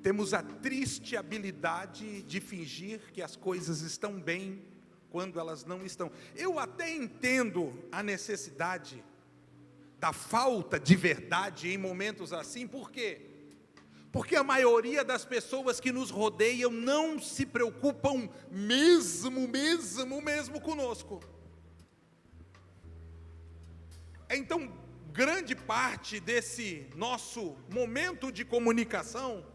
temos a triste habilidade de fingir que as coisas estão bem quando elas não estão. Eu até entendo a necessidade da falta de verdade em momentos assim. Por quê? Porque a maioria das pessoas que nos rodeiam não se preocupam mesmo conosco. Então, grande parte desse nosso momento de comunicação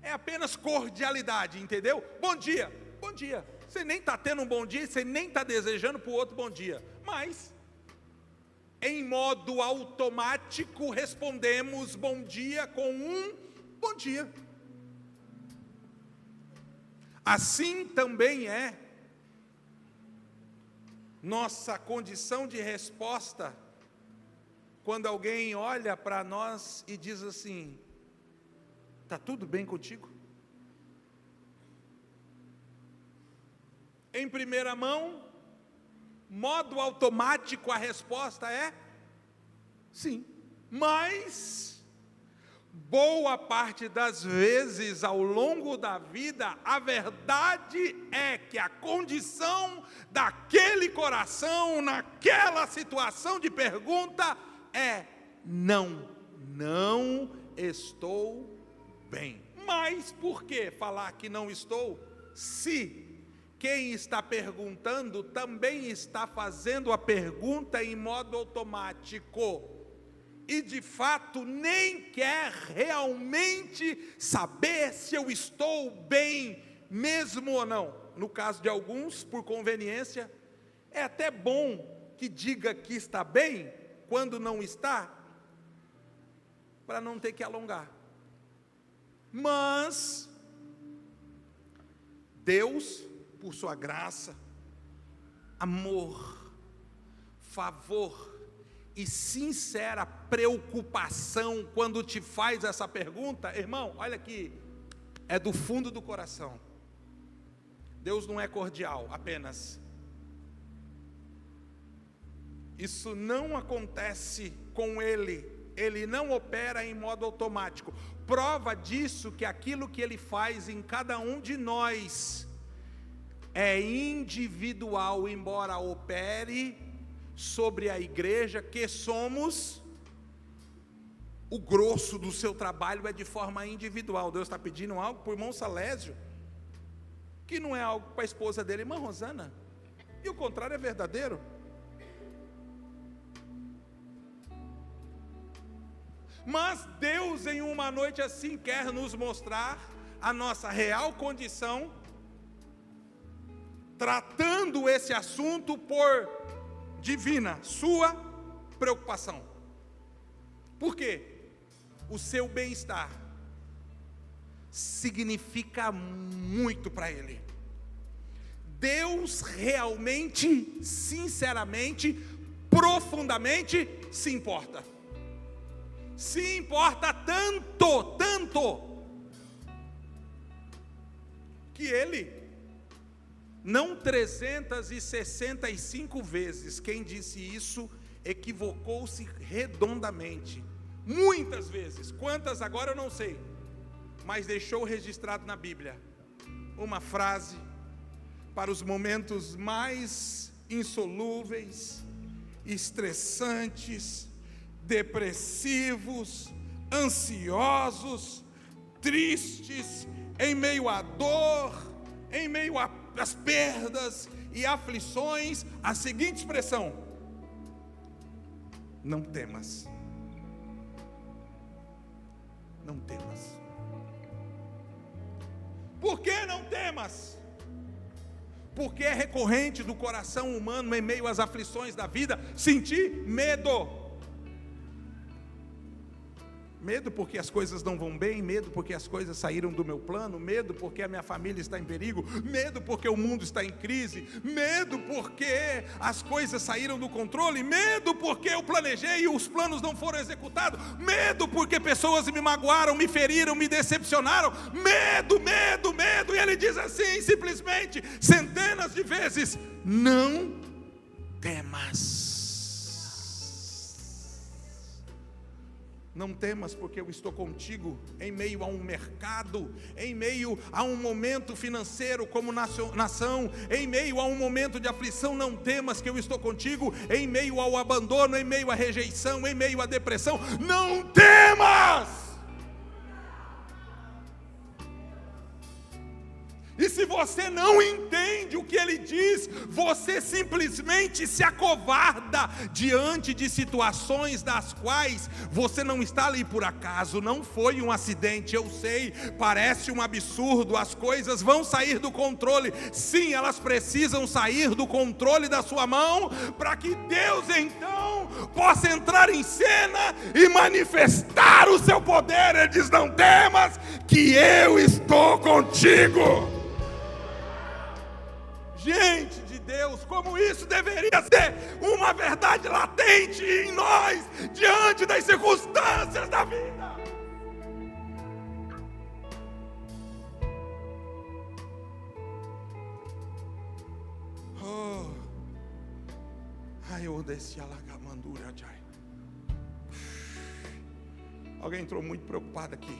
é apenas cordialidade, entendeu? Bom dia, bom dia. Você nem está tendo um bom dia, você nem está desejando para o outro bom dia. Mas, em modo automático, respondemos bom dia com um bom dia. Assim também é nossa condição de resposta quando alguém olha para nós e diz assim: está tudo bem contigo? Em primeira mão, modo automático, a resposta é sim. Mas, boa parte das vezes ao longo da vida, a verdade é que a condição daquele coração, naquela situação de pergunta, é não estou bem. Mas por que falar que não estou, se quem está perguntando também está fazendo a pergunta em modo automático e de fato nem quer realmente saber se eu estou bem mesmo ou não? No caso de alguns, por conveniência, é até bom que diga que está bem quando não está, para não ter que alongar. Mas Deus, por sua graça, amor, favor e sincera preocupação quando te faz essa pergunta, irmão, olha aqui, é do fundo do coração. Deus não é cordial apenas. Isso não acontece com Ele. Ele não opera em modo automático. Prova disso que aquilo que Ele faz em cada um de nós é individual, embora opere sobre a igreja, que somos, o grosso do seu trabalho é de forma individual. Deus está pedindo algo para o irmão Salésio, que não é algo para a esposa dele, irmã Rosana, e o contrário é verdadeiro. Mas Deus em uma noite assim quer nos mostrar a nossa real condição, tratando esse assunto por divina, sua preocupação. Por quê? O seu bem-estar significa muito para Ele. Deus realmente, sinceramente, profundamente se importa. Se importa tanto, que Ele, não 365 vezes, quem disse isso equivocou-se redondamente. Muitas vezes, quantas agora eu não sei, mas deixou registrado na Bíblia uma frase para os momentos mais insolúveis, estressantes, depressivos, ansiosos, tristes, em meio à dor, em meio às perdas e aflições, a seguinte expressão: não temas. Não temas. Por que não temas? Porque é recorrente do coração humano, em meio às aflições da vida, sentir medo. Medo porque as coisas não vão bem, medo porque as coisas saíram do meu plano, medo porque a minha família está em perigo, medo porque o mundo está em crise, medo porque as coisas saíram do controle, medo porque eu planejei e os planos não foram executados, medo porque pessoas me magoaram, me feriram, me decepcionaram, medo, e ele diz assim, simplesmente, centenas de vezes: não temas. Não temas, porque eu estou contigo em meio a um mercado, em meio a um momento financeiro como nação, em meio a um momento de aflição. Não temas, que eu estou contigo em meio ao abandono, em meio à rejeição, em meio à depressão. Não temas! E se você não entende o que ele diz, você simplesmente se acovarda diante de situações das quais você não está ali por acaso. Não foi um acidente, eu sei, parece um absurdo, as coisas vão sair do controle. Sim, elas precisam sair do controle da sua mão, para que Deus então possa entrar em cena e manifestar o seu poder. Ele diz: não temas, que eu estou contigo. Gente de Deus, como isso deveria ser uma verdade latente em nós, diante das circunstâncias da vida. Oh, ai, eu desci a lagamandura, jai. Alguém entrou muito preocupado aqui.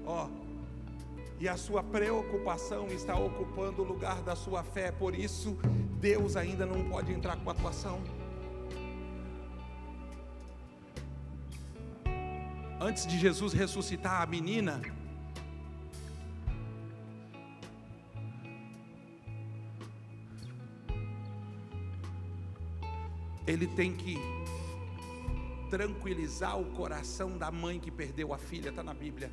Ó. E a sua preocupação está ocupando o lugar da sua fé. Por isso, Deus ainda não pode entrar com a atuação. Antes de Jesus ressuscitar a menina, ele tem que tranquilizar o coração da mãe que perdeu a filha. Está na Bíblia.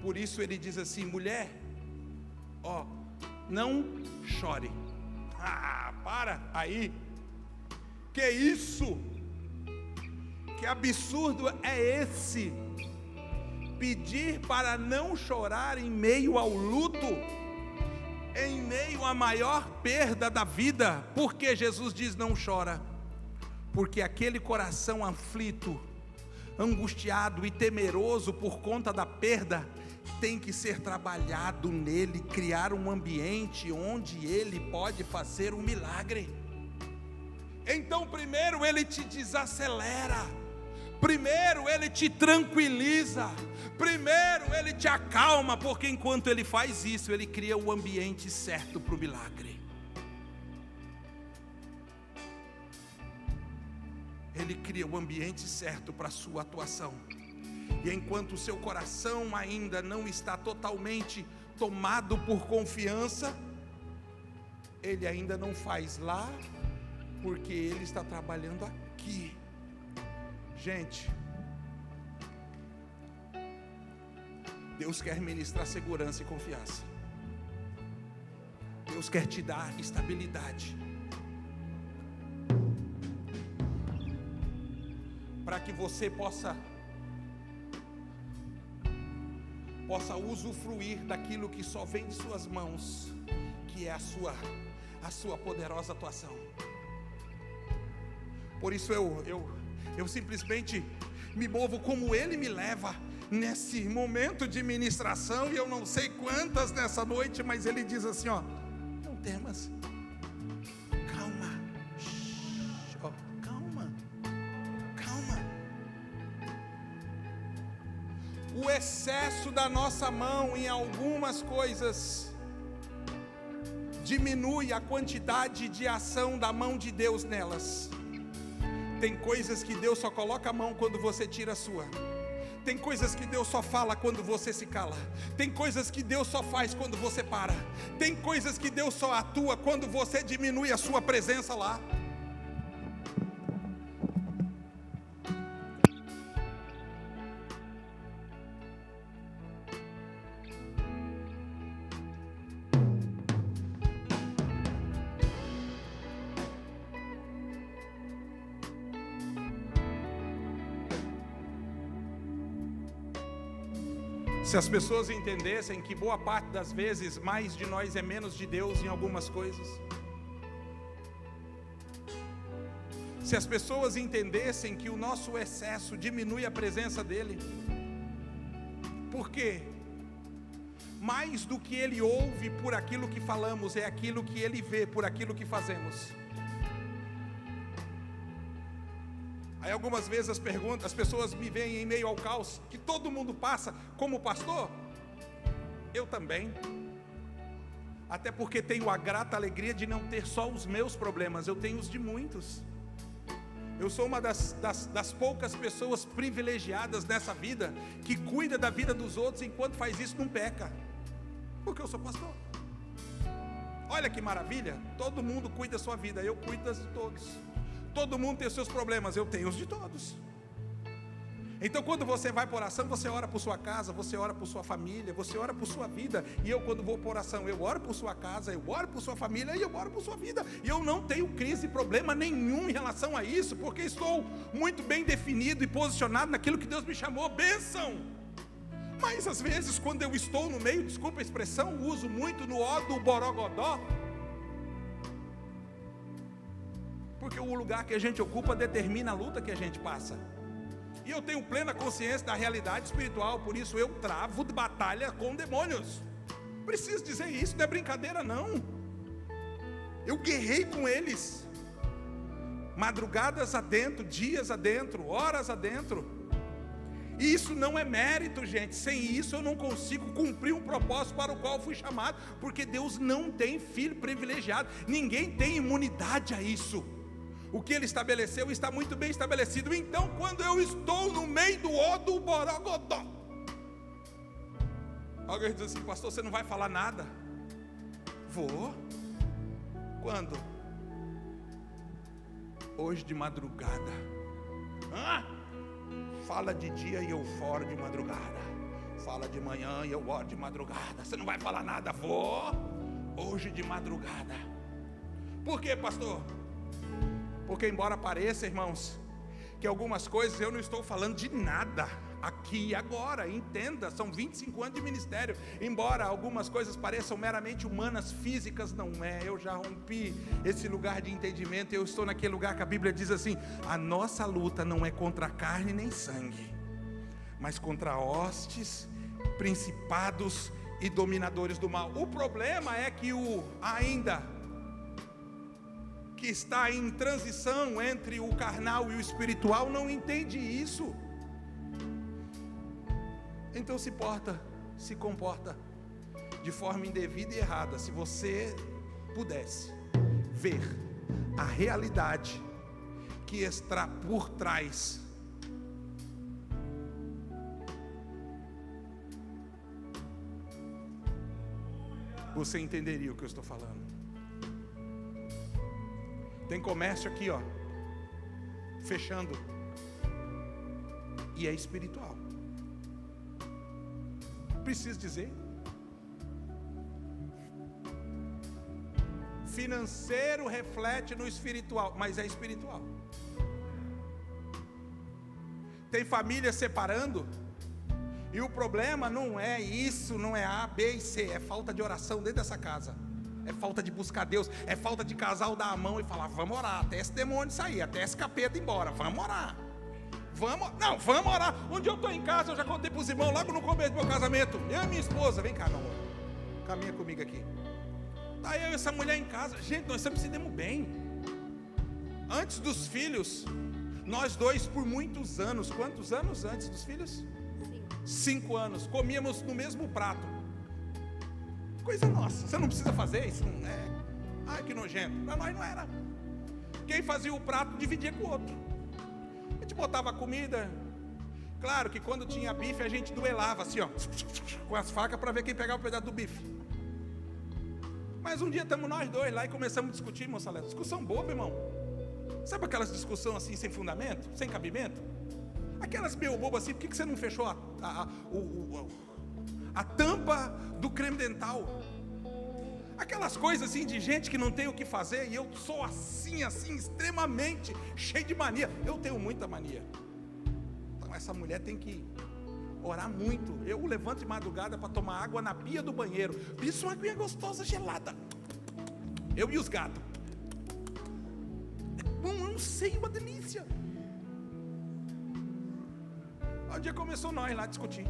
Por isso ele diz assim: mulher, ó, não chore. Para aí. Que isso? Que absurdo é esse? Pedir para não chorar em meio ao luto, em meio à maior perda da vida. Por que Jesus diz não chora? Porque aquele coração aflito, angustiado e temeroso por conta da perda, tem que ser trabalhado nele, criar um ambiente onde ele pode fazer um milagre. Então primeiro ele te desacelera, primeiro ele te tranquiliza, primeiro ele te acalma, porque enquanto ele faz isso, ele cria o ambiente certo para o milagre. Ele cria o ambiente certo para a sua atuação. E enquanto o seu coração ainda não está totalmente tomado por confiança, ele ainda não faz lá, porque ele está trabalhando aqui. Gente, Deus quer ministrar segurança e confiança. Deus quer te dar estabilidade, para que você possa usufruir daquilo que só vem de suas mãos, que é a sua poderosa atuação. Por isso eu simplesmente me movo como Ele me leva nesse momento de ministração, e eu não sei quantas nessa noite, mas Ele diz assim, ó: não temas, calma, calma. O excesso da nossa mão em algumas coisas diminui a quantidade de ação da mão de Deus nelas. Tem coisas que Deus só coloca a mão quando você tira a sua. Tem coisas que Deus só fala quando você se cala. Tem coisas que Deus só faz quando você para. Tem coisas que Deus só atua quando você diminui a sua presença lá. Se as pessoas entendessem que boa parte das vezes mais de nós é menos de Deus em algumas coisas, se as pessoas entendessem que o nosso excesso diminui a presença dEle, porque mais do que Ele ouve por aquilo que falamos, é aquilo que Ele vê por aquilo que fazemos. Aí algumas vezes as pessoas me veem em meio ao caos que todo mundo passa como pastor. Eu também. Até porque tenho a grata alegria de não ter só os meus problemas, eu tenho os de muitos. Eu sou uma das poucas pessoas privilegiadas nessa vida que cuida da vida dos outros, enquanto faz isso não peca, porque eu sou pastor. Olha que maravilha, todo mundo cuida da sua vida, eu cuido das de todos. Todo mundo tem os seus problemas, eu tenho os de todos. Então quando você vai para oração, você ora por sua casa, você ora por sua família, você ora por sua vida. E eu, quando vou para oração, eu oro por sua casa, eu oro por sua família e eu oro por sua vida. E eu não tenho crise, problema nenhum em relação a isso, porque estou muito bem definido e posicionado naquilo que Deus me chamou, bênção. Mas às vezes quando eu estou no meio, desculpa a expressão, uso muito no ó do borogodó, porque o lugar que a gente ocupa determina a luta que a gente passa. E eu tenho plena consciência da realidade espiritual, por isso eu travo de batalha com demônios. Preciso dizer isso, não é brincadeira não. Eu guerrei com eles, madrugadas adentro, dias adentro, horas adentro. E isso não é mérito, gente. Sem isso eu não consigo cumprir um propósito para o qual fui chamado, porque Deus não tem filho privilegiado, ninguém tem imunidade a isso. O que Ele estabeleceu está muito bem estabelecido. Então, quando eu estou no meio do ó do borogodó, alguém diz assim: pastor, você não vai falar nada? Vou. Quando? Hoje de madrugada. Fala de dia e eu oro de madrugada. Fala de manhã e eu oro de madrugada. Você não vai falar nada? Vou. Hoje de madrugada. Por quê, pastor? Porque embora pareça, irmãos, que algumas coisas eu não estou falando de nada aqui e agora, entenda, são 25 anos de ministério. Embora algumas coisas pareçam meramente humanas, físicas, não é. Eu já rompi esse lugar de entendimento. Eu estou naquele lugar que a Bíblia diz assim: a nossa luta não é contra carne nem sangue, mas contra hostes, principados e dominadores do mal. O problema é que que está em transição entre o carnal e o espiritual não entende isso. Então se comporta de forma indevida e errada. Se você pudesse ver a realidade que está por trás, você entenderia o que eu estou falando. Tem comércio aqui, ó, fechando, e é espiritual. Preciso dizer, financeiro reflete no espiritual, mas é espiritual. Tem família separando, e o problema não é isso, não é A, B e C, é falta de oração dentro dessa casa. É falta de buscar Deus, é falta de casal dar a mão e falar: vamos orar, até esse demônio sair, até esse capeta ir embora, vamos orar. Vamos orar. Um dia eu estou em casa, eu já contei para os irmãos, logo no começo do meu casamento, eu e minha esposa, vem cá, meu amor, caminha comigo aqui. Tá eu e essa mulher em casa, gente, nós sempre se demos bem. Antes dos filhos, nós dois por muitos anos, quantos anos antes dos filhos? 5 anos, comíamos no mesmo prato. Coisa nossa, você não precisa fazer isso, não é? Ai, que nojento. Para nós não era. Quem fazia o prato dividia com o outro. A gente botava a comida. Claro que quando tinha bife a gente duelava assim, ó, com as facas para ver quem pegava o pedaço do bife. Mas um dia estamos nós dois lá e começamos a discutir, moça Léo. Discussão boba, irmão. Sabe aquelas discussões assim sem fundamento, sem cabimento? Aquelas meio bobas assim, por que você não fechou a tampa do creme dental? Aquelas coisas assim de gente que não tem o que fazer. E eu sou assim, extremamente cheio de mania. Eu tenho muita mania. Então essa mulher tem que orar muito. Eu levanto de madrugada para tomar água na pia do banheiro. Isso é uma aguinha gostosa, gelada. Eu e os gatos. Eu não sei, uma delícia. Um dia começou nós lá a discutir,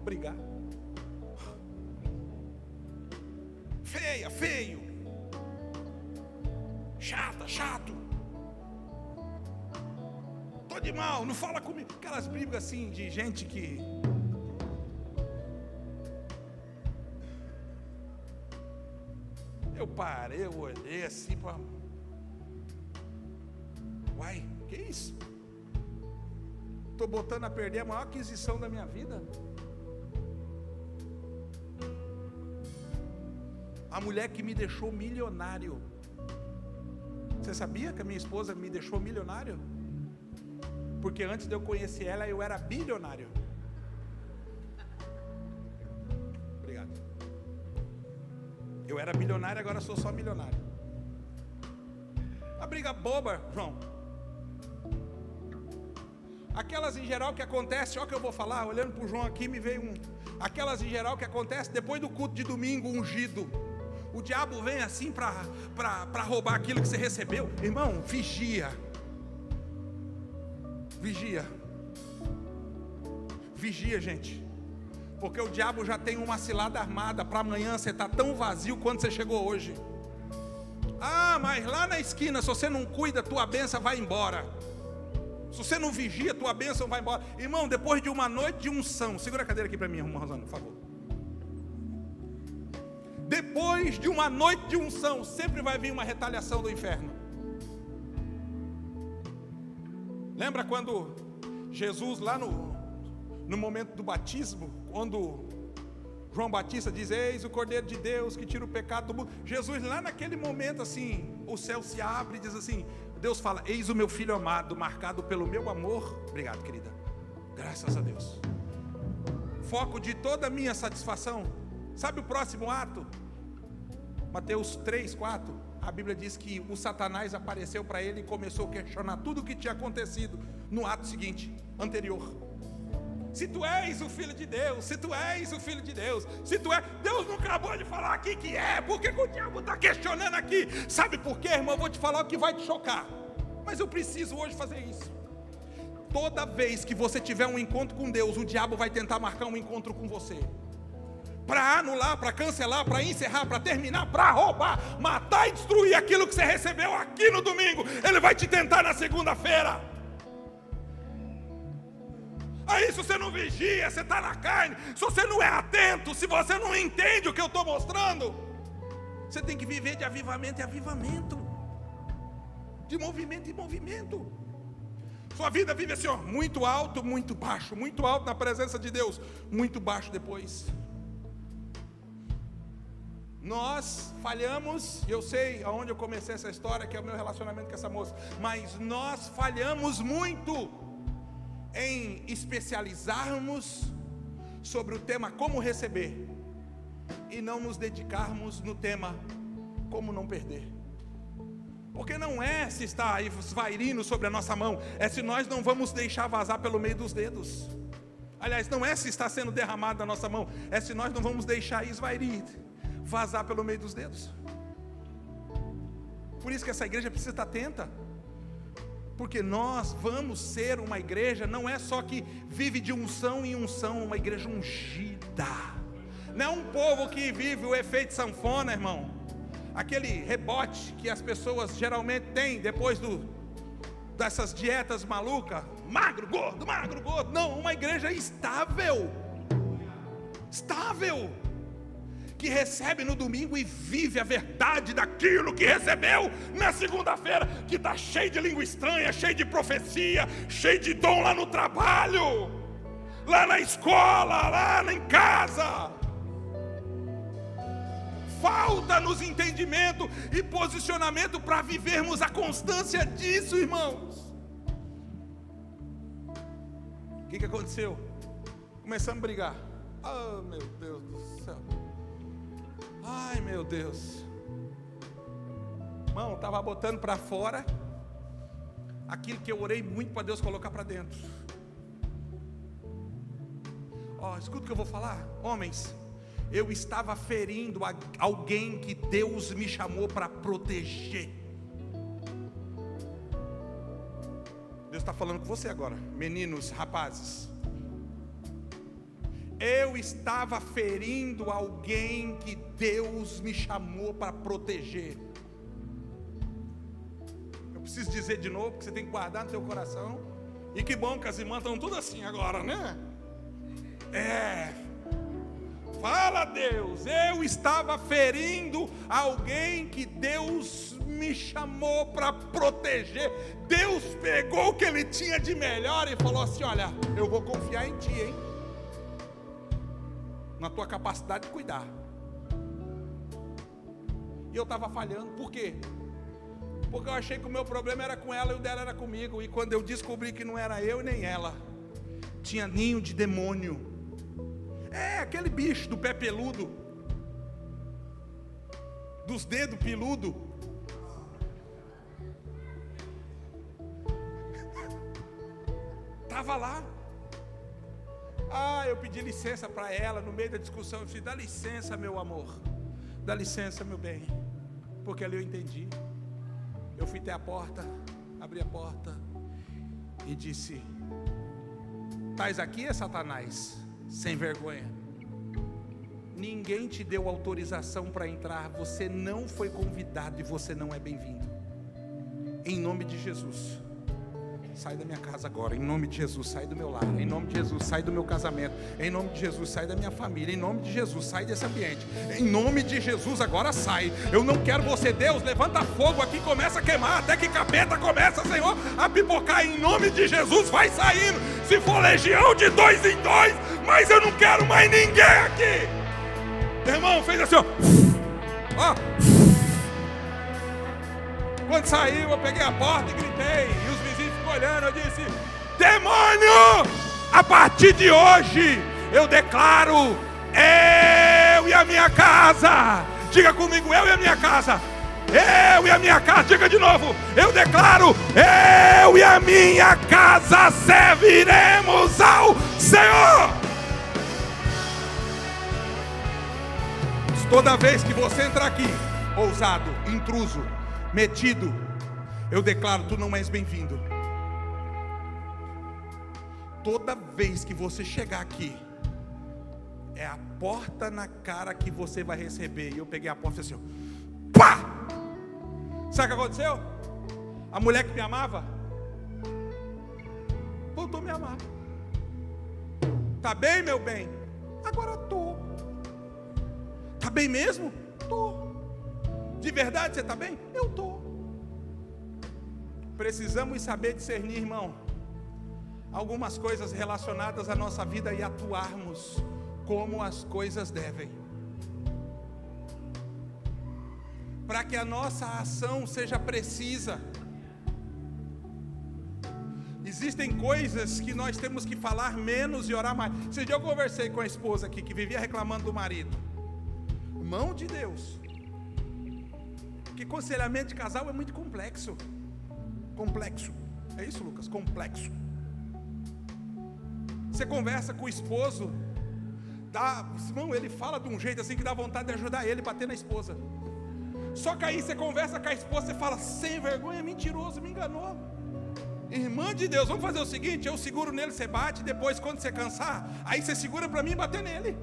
brigar. Feia, feio. Chata, chato. Tô de mal, não fala comigo. Aquelas brigas assim de gente que... Eu parei, eu olhei assim para... Uai, que isso? Estou botando a perder a maior aquisição da minha vida. A mulher que me deixou milionário. Você sabia que a minha esposa me deixou milionário? Porque antes de eu conhecer ela, eu era bilionário. Obrigado. Eu era bilionário, agora sou só milionário. A briga boba, João. Aquelas em geral que acontece, olha o que eu vou falar, olhando para o João aqui, me veio um... Aquelas em geral que acontece depois do culto de domingo, ungido. O diabo vem assim para roubar aquilo que você recebeu. Irmão, vigia. Vigia. Vigia, gente. Porque o diabo já tem uma cilada armada. Para amanhã você está tão vazio quanto você chegou hoje. Ah, mas lá na esquina, se você não cuida, tua bênção vai embora. Se você não vigia, tua bênção vai embora. Irmão, depois de uma noite de unção... Segura a cadeira aqui para mim, Rosana, por favor. Depois de uma noite de unção, sempre vai vir uma retaliação do inferno. Lembra quando Jesus, lá no momento do batismo, quando João Batista diz, eis o Cordeiro de Deus que tira o pecado do mundo. Jesus, lá naquele momento assim, o céu se abre e diz assim, Deus fala, eis o meu filho amado, marcado pelo meu amor. Obrigado, querida. Graças a Deus. Foco de toda a minha satisfação. Sabe o próximo ato? Mateus 3, 4. A Bíblia diz que o Satanás apareceu para ele e começou a questionar tudo o que tinha acontecido no ato seguinte, anterior. Se tu és o Filho de Deus, se tu és o Filho de Deus, se tu és... Deus não acabou de falar aqui que é, por que o diabo está questionando aqui? Sabe por quê, irmão? Eu vou te falar o que vai te chocar, mas eu preciso hoje fazer isso. Toda vez que você tiver um encontro com Deus, o diabo vai tentar marcar um encontro com você, para anular, para cancelar, para encerrar, para terminar, para roubar, matar e destruir aquilo que você recebeu aqui no domingo. Ele vai te tentar na segunda-feira. Aí se você não vigia, você está na carne. Se você não é atento, se você não entende o que eu estou mostrando, você tem que viver de avivamento em avivamento, de movimento em movimento. Sua vida vive assim, ó, muito alto na presença de Deus, muito baixo depois. Nós falhamos, eu sei aonde eu comecei essa história, que é o meu relacionamento com essa moça, mas nós falhamos muito em especializarmos sobre o tema como receber e não nos dedicarmos no tema como não perder. Porque não é se está esvairindo sobre a nossa mão, é se nós não vamos deixar vazar pelo meio dos dedos. Aliás, não é se está sendo derramado na nossa mão, é se nós não vamos deixar esvairir, vazar pelo meio dos dedos. Por isso que essa igreja precisa estar atenta, porque nós vamos ser uma igreja, não é só que vive de unção em unção, uma igreja ungida. Não é um povo que vive o efeito sanfona, irmão, aquele rebote que as pessoas geralmente têm depois dessas dietas malucas, magro, gordo, não, uma igreja estável, que recebe no domingo e vive a verdade daquilo que recebeu na segunda-feira, que está cheio de língua estranha, cheio de profecia, cheio de dom lá no trabalho, lá na escola, lá em casa. Falta-nos entendimento e posicionamento para vivermos a constância disso, irmãos. O que aconteceu? Começamos a brigar. Oh, meu Deus do céu. Ai, meu Deus. Irmão, estava botando para fora aquilo que eu orei muito para Deus colocar para dentro. Escuta o que eu vou falar. Homens, eu estava ferindo alguém que Deus me chamou para proteger. Deus está falando com você agora, meninos, rapazes. Eu estava ferindo alguém que Deus me chamou para proteger. Eu preciso dizer de novo, porque você tem que guardar no teu coração. E que bom que as irmãs estão tudo assim agora, né? Fala, Deus, eu estava ferindo alguém que Deus me chamou para proteger. Deus pegou o que ele tinha de melhor e falou assim: olha, eu vou confiar em ti, hein? Na tua capacidade de cuidar. E eu estava falhando, por quê? Porque eu achei que o meu problema era com ela e o dela era comigo. E quando eu descobri que não era eu e nem ela, tinha ninho de demônio. Aquele bicho do pé peludo, dos dedos peludo. Estava lá. Eu pedi licença para ela no meio da discussão. Eu disse: dá licença, meu amor, dá licença, meu bem. Porque ali eu entendi. Eu fui até a porta, abri a porta e disse: estás aqui, Satanás, sem vergonha. Ninguém te deu autorização para entrar. Você não foi convidado e você não é bem-vindo. Em nome de Jesus, sai da minha casa agora. Em nome de Jesus, sai do meu lar. Em nome de Jesus, sai do meu casamento. Em nome de Jesus, sai da minha família. Em nome de Jesus, sai desse ambiente. Em nome de Jesus, agora sai. Eu não quero você. Deus, levanta fogo aqui, começa a queimar, até que capeta começa, Senhor, a pipocar. Em nome de Jesus, vai saindo. Se for legião de 2 em 2, mas eu não quero mais ninguém aqui. Irmão, fez assim, ó. Quando saiu, eu peguei a porta e gritei. E os vizinhos ficam olhando. Eu disse: demônio, a partir de hoje eu declaro, eu e a minha casa. Diga comigo: eu e a minha casa. Eu e a minha casa. Diga de novo: eu declaro, eu e a minha casa serviremos ao Senhor. Toda vez que você entrar aqui, ousado, intruso, metido, eu declaro: tu não és bem-vindo. Toda vez que você chegar aqui, é a porta na cara que você vai receber. E eu peguei a porta e assim, ó, pá! Sabe o que aconteceu? A mulher que me amava voltou a me amar. Tá bem, meu bem? Agora tô. Tá bem mesmo? Tô. De verdade você tá bem? Eu tô. Precisamos saber discernir, irmão, algumas coisas relacionadas à nossa vida e atuarmos como as coisas devem, para que a nossa ação seja precisa. Existem coisas que nós temos que falar menos e orar mais. Esse dia eu conversei com a esposa aqui, que vivia reclamando do marido. Mão de Deus, que conselhamento de casal é muito complexo. Complexo, é isso, Lucas? Complexo. Você conversa com o esposo, irmão, ele fala de um jeito assim que dá vontade de ajudar ele a bater na esposa. Só que aí você conversa com a esposa, você fala: sem vergonha, mentiroso, me enganou. Irmã de Deus, vamos fazer o seguinte: eu seguro nele, você bate, depois quando você cansar, aí você segura para mim bater nele.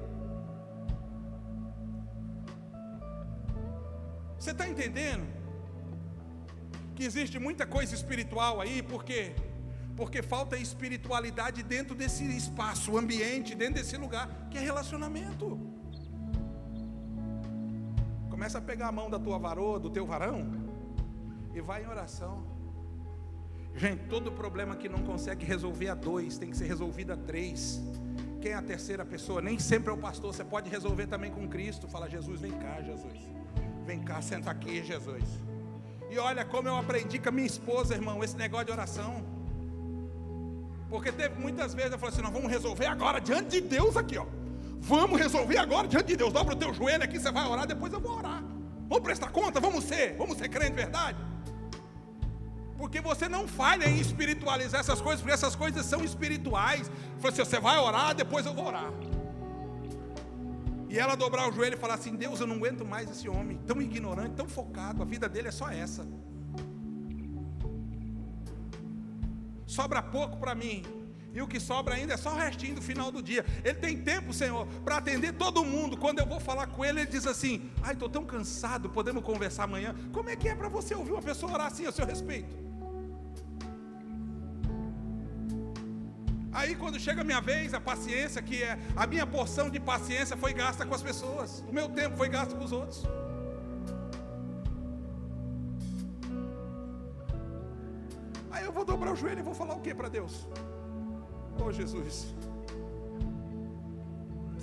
Você está entendendo? Que existe muita coisa espiritual aí, por quê? Porque falta espiritualidade dentro desse espaço, ambiente, dentro desse lugar, que é relacionamento. Começa a pegar a mão da tua varoa, do teu varão, e vai em oração. Gente, todo problema que não consegue resolver a 2, tem que ser resolvido a 3. Quem é a terceira pessoa? Nem sempre é o pastor, você pode resolver também com Cristo. Fala: Jesus, vem cá, Jesus. Vem cá, senta aqui, Jesus. E olha como eu aprendi com a minha esposa, irmão, esse negócio de oração. Porque teve muitas vezes eu falei assim: nós vamos resolver agora diante de Deus aqui, ó. Vamos resolver agora diante de Deus. Dobra o teu joelho aqui, você vai orar, depois eu vou orar. Vamos prestar conta, vamos ser crente de verdade. Porque você não falha em espiritualizar essas coisas, porque essas coisas são espirituais. Eu falei assim: você vai orar, depois eu vou orar. E ela dobrar o joelho e falar assim: Deus, eu não aguento mais esse homem, tão ignorante, tão focado, a vida dele é só essa. Sobra pouco para mim, e o que sobra ainda é só o restinho do final do dia. Ele tem tempo, Senhor, para atender todo mundo. Quando eu vou falar com ele, ele diz assim: ai, estou tão cansado, podemos conversar amanhã. Como é que é para você ouvir uma pessoa orar assim a seu respeito? Aí quando chega a minha vez, a paciência, que é a minha porção de paciência, foi gasta com as pessoas. O meu tempo foi gasto com os outros. Aí eu vou dobrar o joelho e vou falar o que para Deus? Ô Jesus,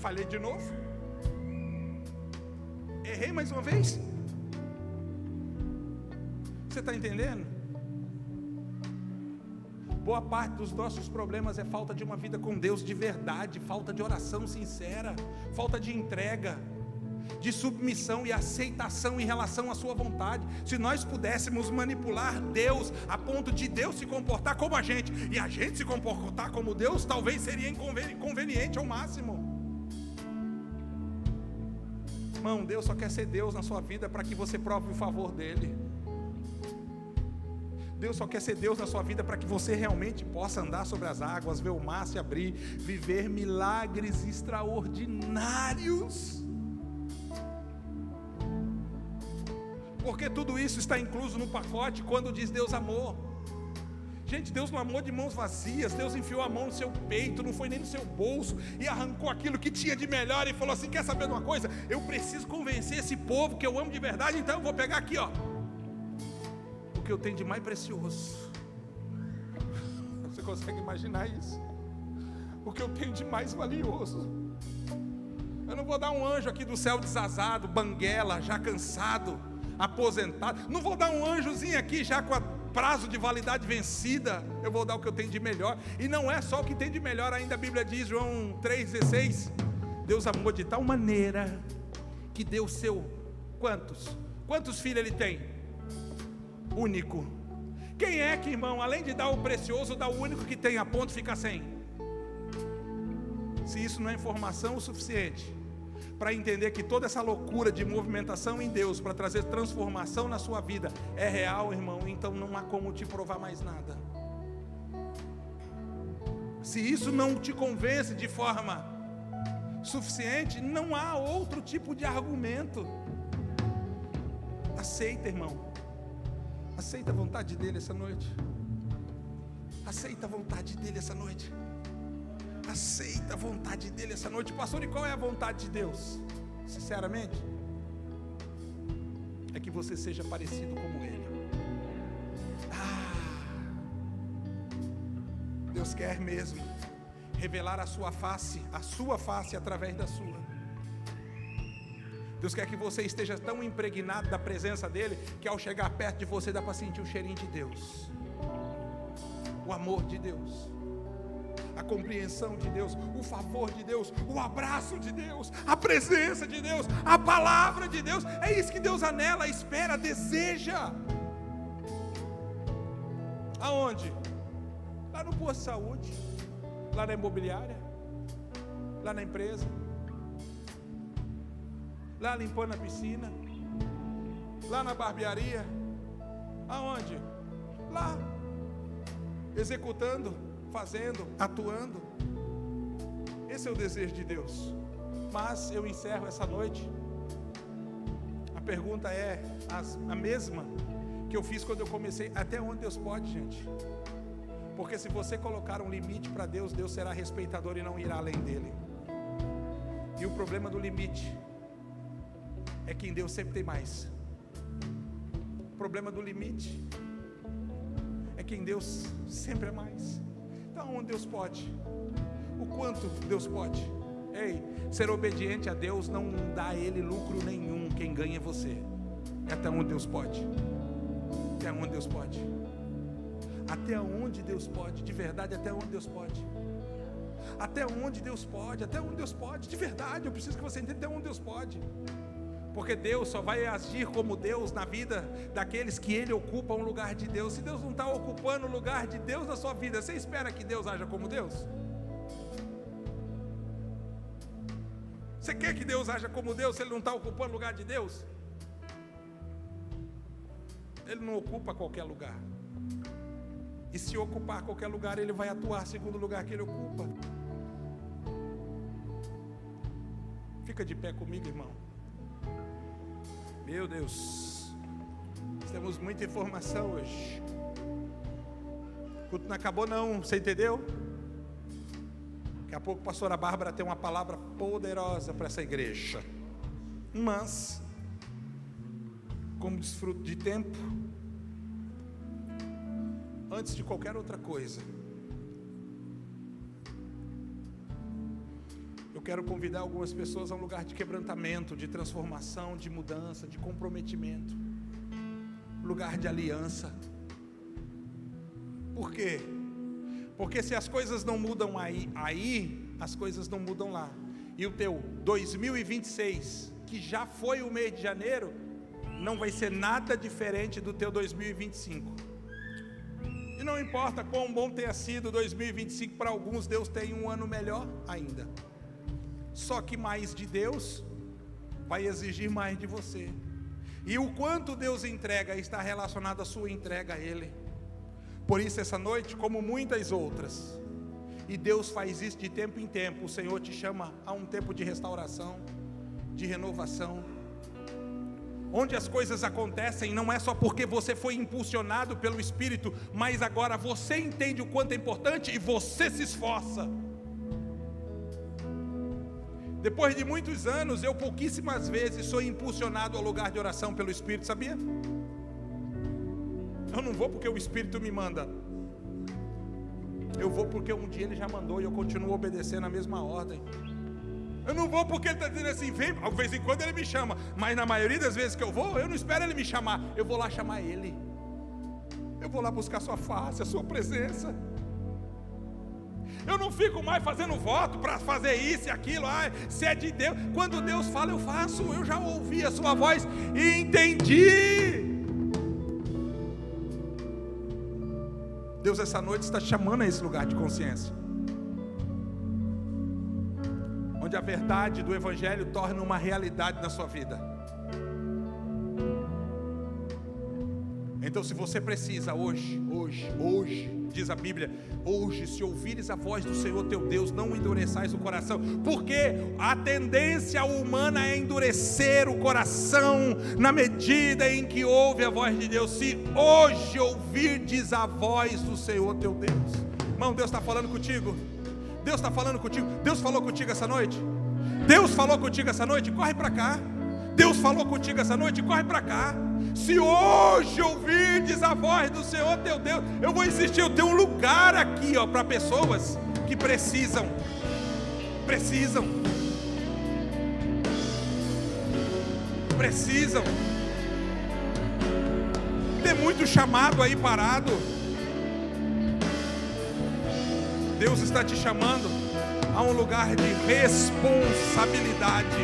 falhei de novo? Errei mais uma vez? Você está entendendo? Boa parte dos nossos problemas é falta de uma vida com Deus de verdade, falta de oração sincera, falta de entrega, de submissão e aceitação em relação à sua vontade. Se nós pudéssemos manipular Deus a ponto de Deus se comportar como a gente e a gente se comportar como Deus, talvez seria inconveniente ao máximo. Irmão, Deus só quer ser Deus na sua vida para que você prove o favor dele. Deus só quer ser Deus na sua vida para que você realmente possa andar sobre as águas, ver o mar se abrir, viver milagres extraordinários. Porque tudo isso está incluso no pacote quando diz Deus amou. Gente, Deus não amou de mãos vazias. Deus enfiou a mão no seu peito, não foi nem no seu bolso, e arrancou aquilo que tinha de melhor e falou assim: quer saber de uma coisa? Eu preciso convencer esse povo que eu amo de verdade, então eu vou pegar aqui, ó, o que eu tenho de mais precioso. Você consegue imaginar isso? O que eu tenho de mais valioso. Eu não vou dar um anjo aqui do céu desazado, banguela, já cansado, aposentado. Não vou dar um anjozinho aqui já com a prazo de validade vencida. Eu vou dar o que eu tenho de melhor. E não é só o que tem de melhor ainda. A Bíblia diz, João 3,16, Deus amou de tal maneira que deu seu, quantos filhos ele tem? Único. Quem é que, irmão, além de dar o precioso, dá o único que tem, a ponto fica sem? Se isso não é informação o suficiente para entender que toda essa loucura de movimentação em Deus para trazer transformação na sua vida é real, irmão, então não há como te provar mais nada. Se isso não te convence de forma suficiente, não há outro tipo de argumento. Aceita, irmão. Aceita a vontade dele essa noite. Aceita a vontade dele essa noite. Aceita a vontade dele essa noite. Pastor, e qual é a vontade de Deus? Sinceramente, é que você seja parecido como ele. Deus quer mesmo revelar a sua face através da sua. Deus quer que você esteja tão impregnado da presença dele, que ao chegar perto de você dá para sentir o cheirinho de Deus, o amor de Deus, a compreensão de Deus, o favor de Deus, o abraço de Deus, a presença de Deus, a palavra de Deus. É isso que Deus anela, espera, deseja. Aonde? Lá no posto de saúde, lá na imobiliária, lá na empresa, lá limpando a piscina, lá na barbearia. Aonde? Lá, executando, fazendo, atuando. Esse é o desejo de Deus. Mas eu encerro essa noite. A pergunta é a mesma que eu fiz quando eu comecei. Até onde Deus pode, gente? Porque se você colocar um limite para Deus, Deus será respeitador e não irá além dele. E o problema do limite é que em Deus sempre tem mais. O problema do limite é que em Deus sempre é mais. Então onde Deus pode? O quanto Deus pode? Ei, ser obediente a Deus não dá a Ele lucro nenhum. Quem ganha é você. É até onde Deus pode. Até onde Deus pode. Até onde Deus pode. De verdade, até onde Deus pode. Até onde Deus pode. Até onde Deus pode. De verdade, eu preciso que você entenda até onde Deus pode. Porque Deus só vai agir como Deus na vida daqueles que Ele ocupa um lugar de Deus. Se Deus não está ocupando o lugar de Deus na sua vida, você espera que Deus haja como Deus? Você quer que Deus haja como Deus se Ele não está ocupando o lugar de Deus? Ele não ocupa qualquer lugar. E se ocupar qualquer lugar, Ele vai atuar segundo o lugar que Ele ocupa. Fica de pé comigo, irmão. Meu Deus, temos muita informação hoje. O culto não acabou não, você entendeu? a pouco a pastora Bárbara tem uma palavra poderosa para essa igreja. Mas, como desfruto de tempo, antes de qualquer outra coisa, eu quero convidar algumas pessoas a um lugar de quebrantamento, de transformação, de mudança, de comprometimento, lugar de aliança. Por quê? Porque se as coisas não mudam aí, as coisas não mudam lá. E o teu 2026, que já foi o mês de janeiro, não vai ser nada diferente do teu 2025. E não importa quão bom tenha sido 2025 para alguns, Deus tem um ano melhor ainda. Só que mais de Deus vai exigir mais de você. E o quanto Deus entrega está relacionado à sua entrega a Ele. Por isso essa noite, como muitas outras, e Deus faz isso de tempo em tempo, o Senhor te chama a um tempo de restauração, de renovação, onde as coisas acontecem não é só porque você foi impulsionado pelo Espírito, mas agora você entende o quanto é importante e você se esforça. Depois de muitos anos, eu pouquíssimas vezes sou impulsionado ao lugar de oração pelo Espírito, sabia? Eu não vou porque o Espírito me manda. Eu vou porque um dia Ele já mandou e eu continuo obedecendo a mesma ordem. Eu não vou porque Ele está dizendo assim, vem, de vez em quando Ele me chama. Mas na maioria das vezes que eu vou, eu não espero Ele me chamar. Eu vou lá chamar Ele. Eu vou lá buscar a sua face, a sua presença. Eu não fico mais fazendo voto para fazer isso e aquilo. Se é de Deus. Quando Deus fala, eu faço. Eu já ouvi a sua voz e entendi. Deus essa noite está chamando a esse lugar de consciência, onde a verdade do Evangelho torna uma realidade na sua vida. Então se você precisa hoje, diz a Bíblia, hoje se ouvires a voz do Senhor teu Deus, não endureçais o coração, porque a tendência humana é endurecer o coração, na medida em que ouve a voz de Deus. Se hoje ouvirdes a voz do Senhor teu Deus, irmão, Deus está falando contigo, Deus está falando contigo, Deus falou contigo essa noite, Deus falou contigo essa noite, corre para cá, Deus falou contigo essa noite, corre para cá. Se hoje ouvirdes a voz do Senhor teu Deus, eu vou insistir, eu tenho um lugar aqui, para pessoas que precisam. Tem muito chamado aí parado. Deus está te chamando a um lugar de responsabilidade,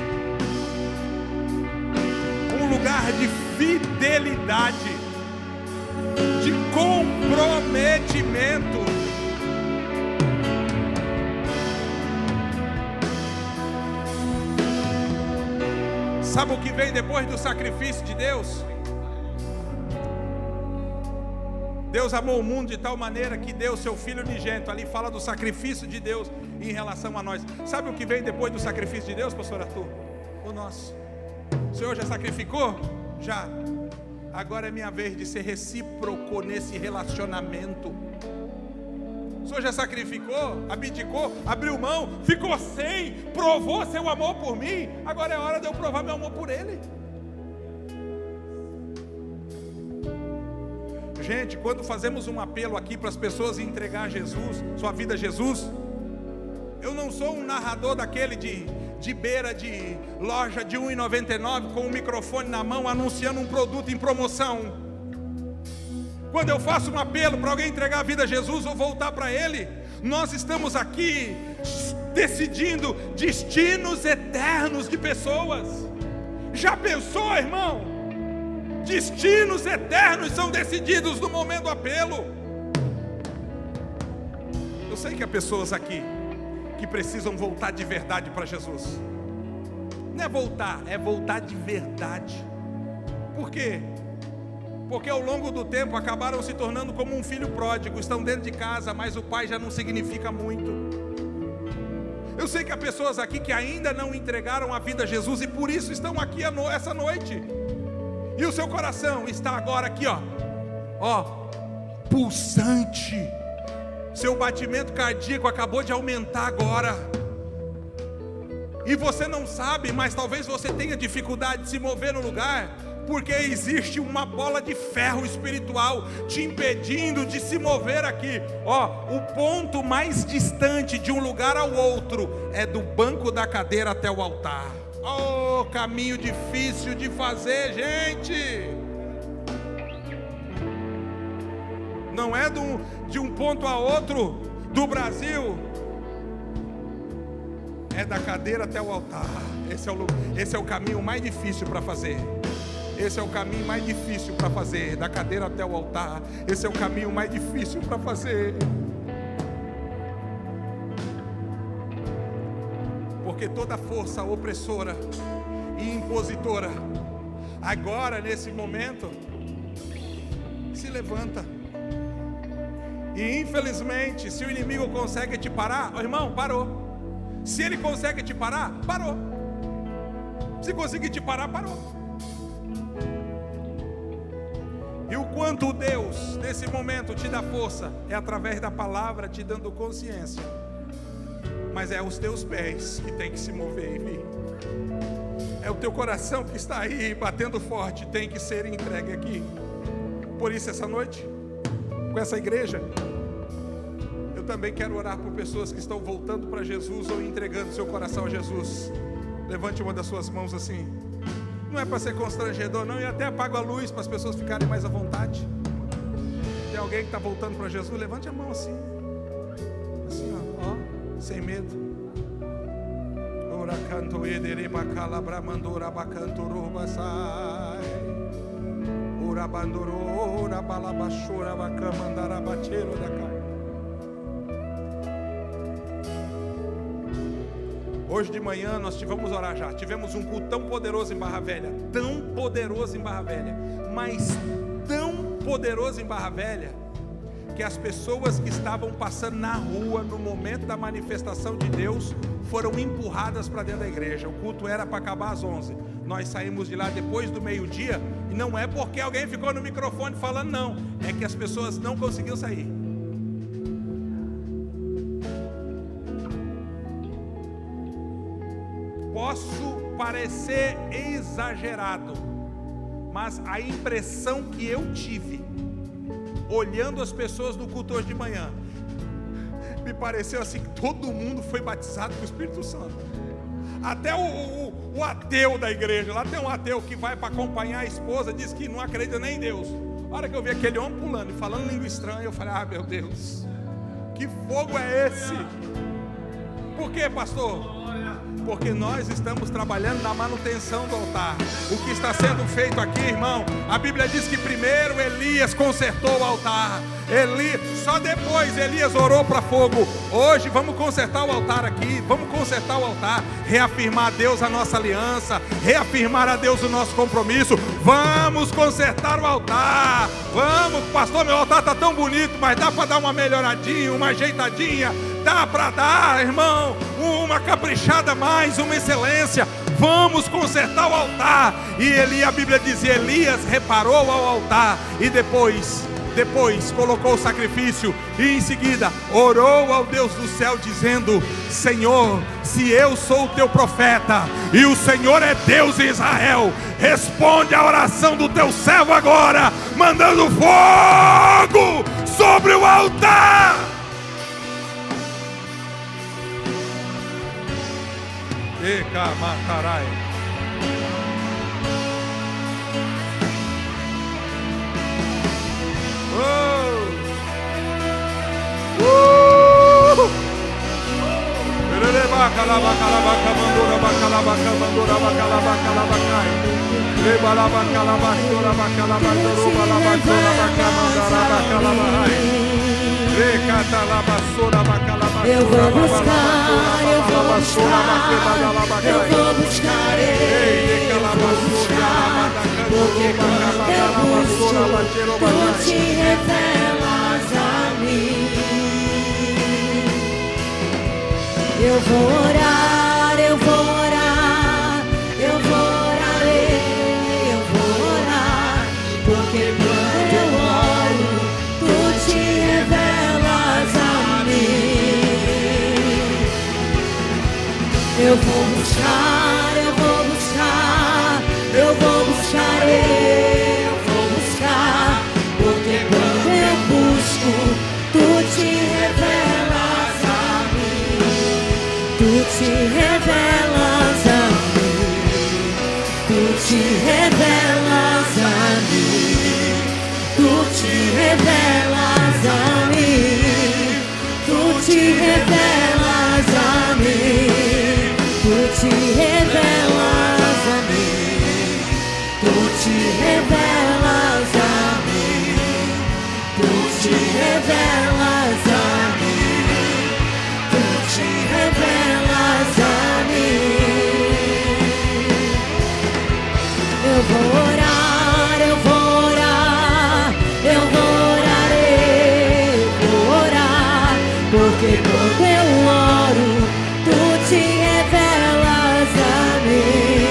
um lugar de fidelidade, de comprometimento. Sabe o que vem depois do sacrifício de Deus? Deus amou o mundo de tal maneira que deu seu Filho unigênito. Ali fala do sacrifício de Deus em relação a nós. Sabe o que vem depois do sacrifício de Deus, pastor Arthur? O nosso. O Senhor já sacrificou? Já. Agora é minha vez de ser recíproco nesse relacionamento. O Senhor já sacrificou, abdicou, abriu mão, ficou sem, provou seu amor por mim. Agora é hora de eu provar meu amor por Ele. Gente, quando fazemos um apelo aqui para as pessoas entregar Jesus, sua vida a Jesus, eu não sou um narrador daquele de beira de loja de R$1,99 com um microfone na mão anunciando um produto em promoção. Quando eu faço um apelo para alguém entregar a vida a Jesus ou voltar para Ele, nós estamos aqui decidindo destinos eternos de pessoas. Já pensou, irmão? Destinos eternos são decididos no momento do apelo. Eu sei que há pessoas aqui que precisam voltar de verdade para Jesus. Não é voltar de verdade. Por quê? Porque ao longo do tempo acabaram se tornando como um filho pródigo. Estão dentro de casa, mas o pai já não significa muito. Eu sei que há pessoas aqui que ainda não entregaram a vida a Jesus e por isso estão aqui essa noite. E o seu coração está agora aqui, pulsante, Seu batimento cardíaco acabou de aumentar agora. E você não sabe, mas talvez você tenha dificuldade de se mover no lugar, porque existe uma bola de ferro espiritual te impedindo de se mover aqui. O ponto mais distante de um lugar ao outro é do banco da cadeira até o altar. Caminho difícil de fazer, gente. Não é de um ponto a outro do Brasil, é da cadeira até o altar. Esse é o caminho mais difícil para fazer. Esse é o caminho mais difícil para fazer, da cadeira até o altar. Esse é o caminho mais difícil para fazer. Porque toda força opressora e impositora, agora nesse momento, se levanta. E infelizmente, se o inimigo consegue te parar, irmão, parou. Se ele consegue te parar, parou. Se conseguir te parar, parou. E o quanto Deus, nesse momento, te dá força, é através da palavra te dando consciência. Mas é os teus pés que tem que se mover e vir. É o teu coração que está aí batendo forte, tem que ser entregue aqui. Por isso, essa noite, com essa igreja, eu também quero orar por pessoas que estão voltando para Jesus ou entregando seu coração a Jesus. Levante uma das suas mãos assim. Não é para ser constrangedor não, e até apago a luz para as pessoas ficarem mais à vontade. Tem alguém que está voltando para Jesus? Levante a mão assim. Assim, ó, sem medo. Ora canto edereba calabramandora bacantoro basai. Ora bandoro, ora balabachora bacamandara bacheiro da cara. Hoje de manhã nós tivemos orar já. Tivemos um culto tão poderoso em Barra Velha. Tão poderoso em Barra Velha. Mas tão poderoso em Barra Velha, que as pessoas que estavam passando na rua no momento da manifestação de Deus foram empurradas para dentro da igreja. O culto era para acabar às 11. Nós saímos de lá depois do meio-dia. E não é porque alguém ficou no microfone falando, não. É que as pessoas não conseguiam sair. Posso parecer exagerado, mas a impressão que eu tive, olhando as pessoas no culto hoje de manhã, me pareceu assim que todo mundo foi batizado com o Espírito Santo. Até o ateu da igreja, lá tem um ateu que vai para acompanhar a esposa, diz que não acredita nem em Deus. A hora que eu vi aquele homem pulando e falando língua estranha, eu falei, meu Deus, que fogo é esse? Por quê, pastor? Porque nós estamos trabalhando na manutenção do altar. O que está sendo feito aqui, irmão, a Bíblia diz que primeiro Elias consertou o altar. Só depois Elias orou para fogo. Hoje vamos consertar o altar aqui. Vamos consertar o altar. Reafirmar a Deus a nossa aliança. Reafirmar a Deus o nosso compromisso. Vamos consertar o altar. Vamos, pastor, meu altar está tão bonito, mas dá para dar uma melhoradinha, uma ajeitadinha. Dá para dar, irmão, uma caprichada mais, uma excelência. Vamos consertar o altar. E a Bíblia diz, Elias reparou ao altar. E depois colocou o sacrifício. E em seguida orou ao Deus do céu dizendo, Senhor, se eu sou o teu profeta e o Senhor é Deus em Israel, responde a oração do teu servo agora, mandando fogo sobre o altar. Eca matarai. Eu vou buscar Ele, porque quando eu busco, tu te revelas a mim. Eu vou orar, eu vou orar, eu vou orar, eu vou orar, porque quando eu oro, tu te revelas a mim. revelas a mim, tu te revelas a mim, tu te revelas a mim, tu te revelas a mim, tu te revelas a mim, tu te revelas a mim. Eu vou orar, eu vou orar, eu vou orarei, eu vou orar, porque quando eu oro, tu te revelas a mim.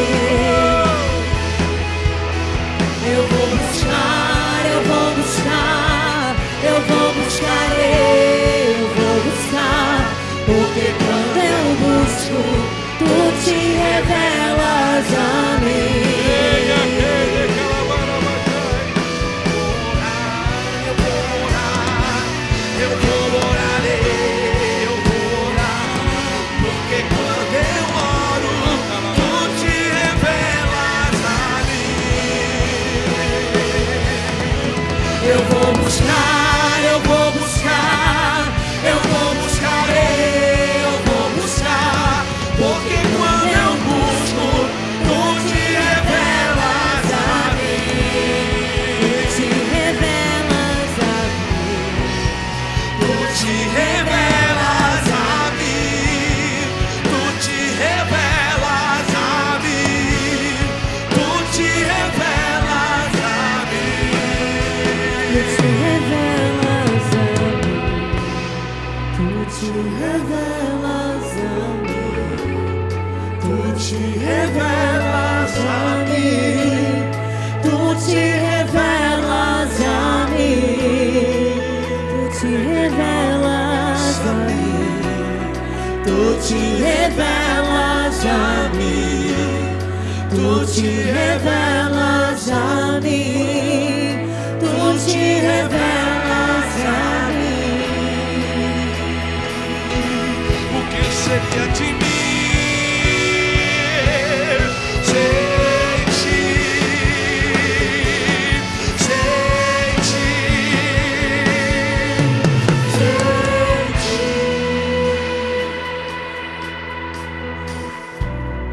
Eu vou buscar, eu vou buscar, eu vou buscarei, eu vou buscar, porque quando eu busco, tu te revelas a mim. Eu vou buscar, eu vou buscar, eu vou buscarei, eu vou buscar, porque quando eu busco, tu te revelas a mim, tu te revelas a mim, tu te revelas a mim, tu te revelas a mim, tu te revelas a mim. Tu te revelas a mim, tu te revelas a mim, tu te revelas a mim, tu te revelas a mim, tu te revelas a mim, tu te revelas a mim, tu te revelas a mim, tu te revelas a mim. O que seria de mim sem ti, sem ti, sem ti?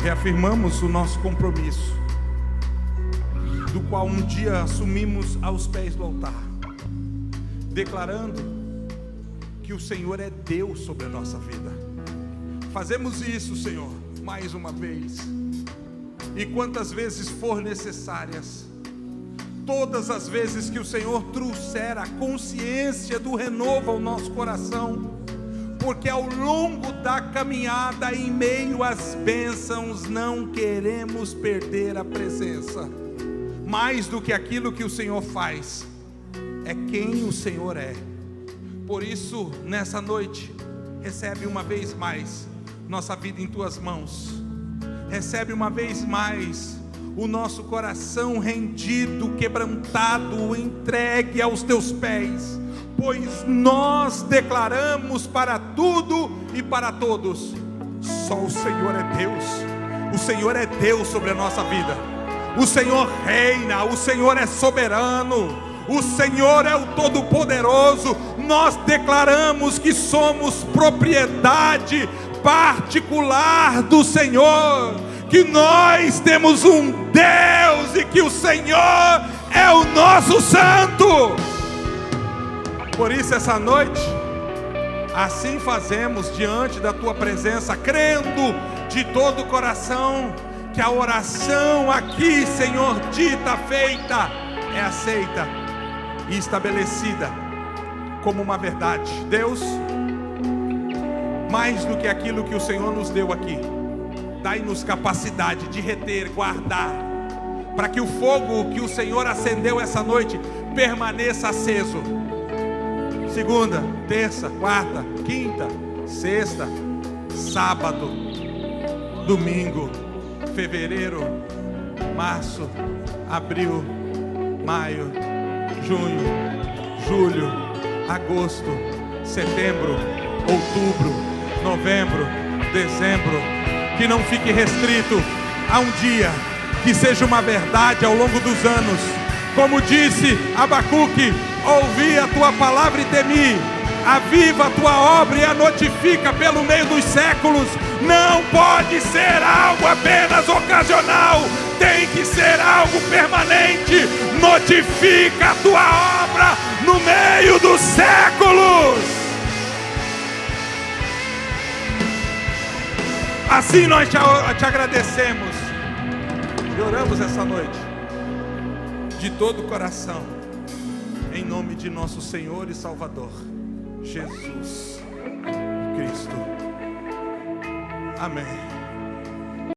Reafirmamos o nosso compromisso, do qual um dia assumimos aos pés do altar, declarando que o Senhor é Deus sobre a nossa vida. Fazemos isso, Senhor, mais uma vez, e quantas vezes for necessárias, todas as vezes que o Senhor trouxer a consciência do renovo ao nosso coração, porque ao longo da caminhada, em meio às bênçãos, não queremos perder a presença. Mais do que aquilo que o Senhor faz, é quem o Senhor é. Por isso, nessa noite, recebe uma vez mais nossa vida em tuas mãos. Recebe uma vez mais o nosso coração rendido, quebrantado, entregue aos teus pés, pois nós declaramos para tudo e para todos: só o Senhor é Deus. O Senhor é Deus sobre a nossa vida. O Senhor reina, o Senhor é soberano, o Senhor é o Todo-Poderoso. Nós declaramos que somos propriedade particular do Senhor, que nós temos um Deus e que o Senhor é o nosso Santo. Por isso, essa noite, assim fazemos diante da tua presença, crendo de todo o coração que a oração aqui, Senhor, dita, feita, é aceita e estabelecida como uma verdade. Deus, mais do que aquilo que o Senhor nos deu aqui, dai-nos capacidade de reter, guardar, para que o fogo que o Senhor acendeu essa noite permaneça aceso. Segunda, terça, quarta, quinta, sexta, sábado, domingo, fevereiro, março, abril, maio, junho, julho, agosto, setembro, outubro, novembro, dezembro. Que não fique restrito a um dia, que seja uma verdade ao longo dos anos. Como disse Abacuque: Ouvi a tua palavra e temi. Aviva a tua obra e a notifica pelo meio dos séculos. Não pode ser algo apenas ocasional, tem que ser algo permanente. Notifica a tua obra no meio dos séculos. Assim nós te agradecemos e oramos essa noite de todo o coração, em nome de nosso Senhor e Salvador Jesus Cristo. Amém.